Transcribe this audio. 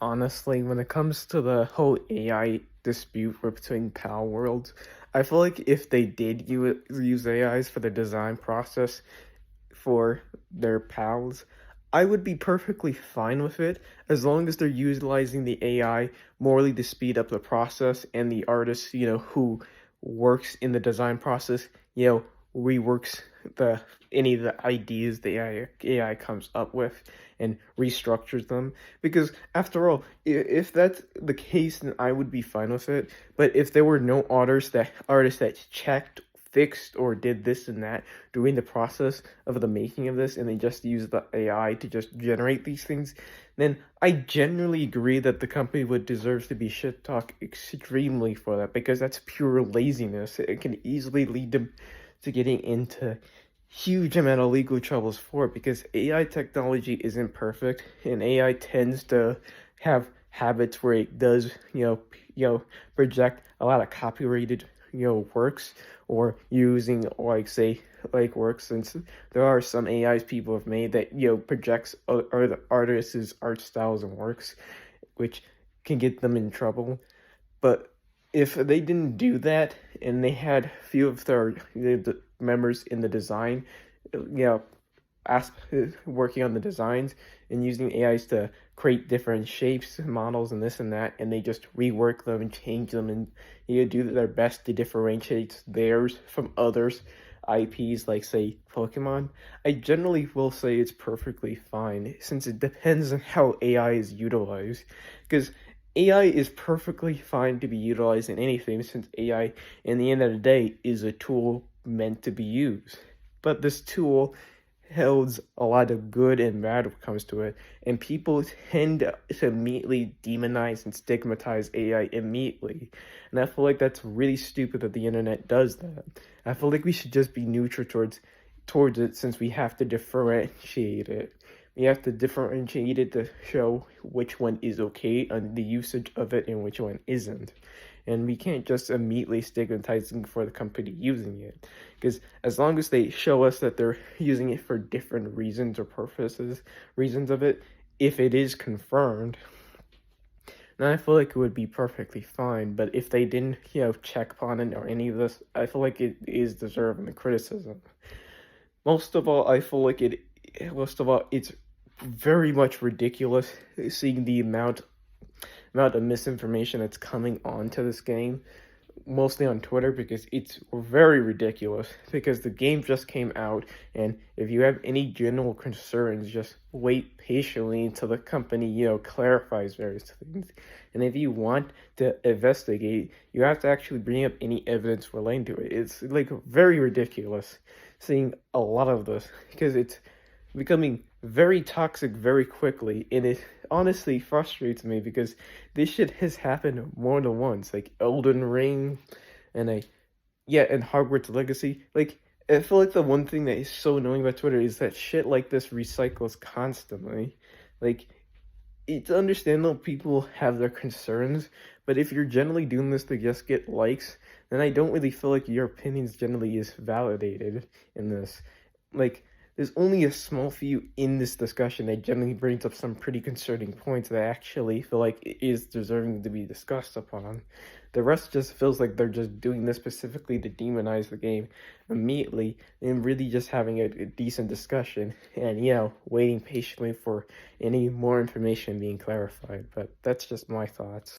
Honestly, when it comes to the whole AI dispute between Palworlds, I feel like if they did use AIs for the design process for their pals, I would be perfectly fine with it as long as they're utilizing the AI morely to speed up the process and the artist, who works in the design process, reworks the any of the ideas the AI comes up with and restructures them. Because after all, if that's the case, then I would be fine with it. But if there were no artists that checked, fixed, or did this and that during the process of the making of this, and they just used the AI to just generate these things, then I generally agree that the company would deserve to be shit talked extremely for that, because that's pure laziness. It can easily lead them to getting into huge amount of legal troubles for it, because AI technology isn't perfect, and AI tends to have habits where it does, project a lot of copyrighted, works, or using, like, say, like, works, since there are some AIs people have made that, projects other artists' art styles and works, which can get them in trouble. But if they didn't do that, and they had few of the members in the design, ask working on the designs and using AIs to create different shapes, models, and this and that, and they just rework them and change them, and do their best to differentiate theirs from others' IPs, like, say, Pokemon, I generally will say it's perfectly fine, since it depends on how AI is utilized. Because AI is perfectly fine to be utilized in anything, since AI, in the end of the day, is a tool meant to be used. But this tool holds a lot of good and bad when it comes to it, and people tend to immediately demonize and stigmatize AI immediately. And I feel like that's really stupid that the internet does that. I feel like we should just be neutral towards it, since we have to differentiate it. We have to differentiate it to show which one is okay on the usage of it and which one isn't. And we can't just immediately stigmatize them for the company using it. Because as long as they show us that they're using it for different reasons or purposes, reasons of it, if it is confirmed, then I feel like it would be perfectly fine. But if they didn't, check upon it or any of this, I feel like it is deserving the criticism. Most of all, I feel like it's very much ridiculous seeing the amount of misinformation that's coming onto this game, mostly on Twitter, because it's very ridiculous. Because the game just came out, and if you have any general concerns, just wait patiently until the company, clarifies various things. And if you want to investigate, you have to actually bring up any evidence relating to it. It's like very ridiculous seeing a lot of this, because it's becoming very toxic very quickly, and it honestly frustrates me, because this shit has happened more than once, like Elden Ring, and and Hogwarts Legacy. Like, I feel like the one thing that is so annoying about Twitter is that shit like this recycles constantly. Like, it's understandable people have their concerns, but if you're generally doing this to just get likes, then I don't really feel like your opinions generally is validated in this. Like, there's only a small few in this discussion that generally brings up some pretty concerning points that I actually feel like is deserving to be discussed upon. The rest just feels like they're just doing this specifically to demonize the game immediately, and really just having a decent discussion, and, waiting patiently for any more information being clarified. But that's just my thoughts.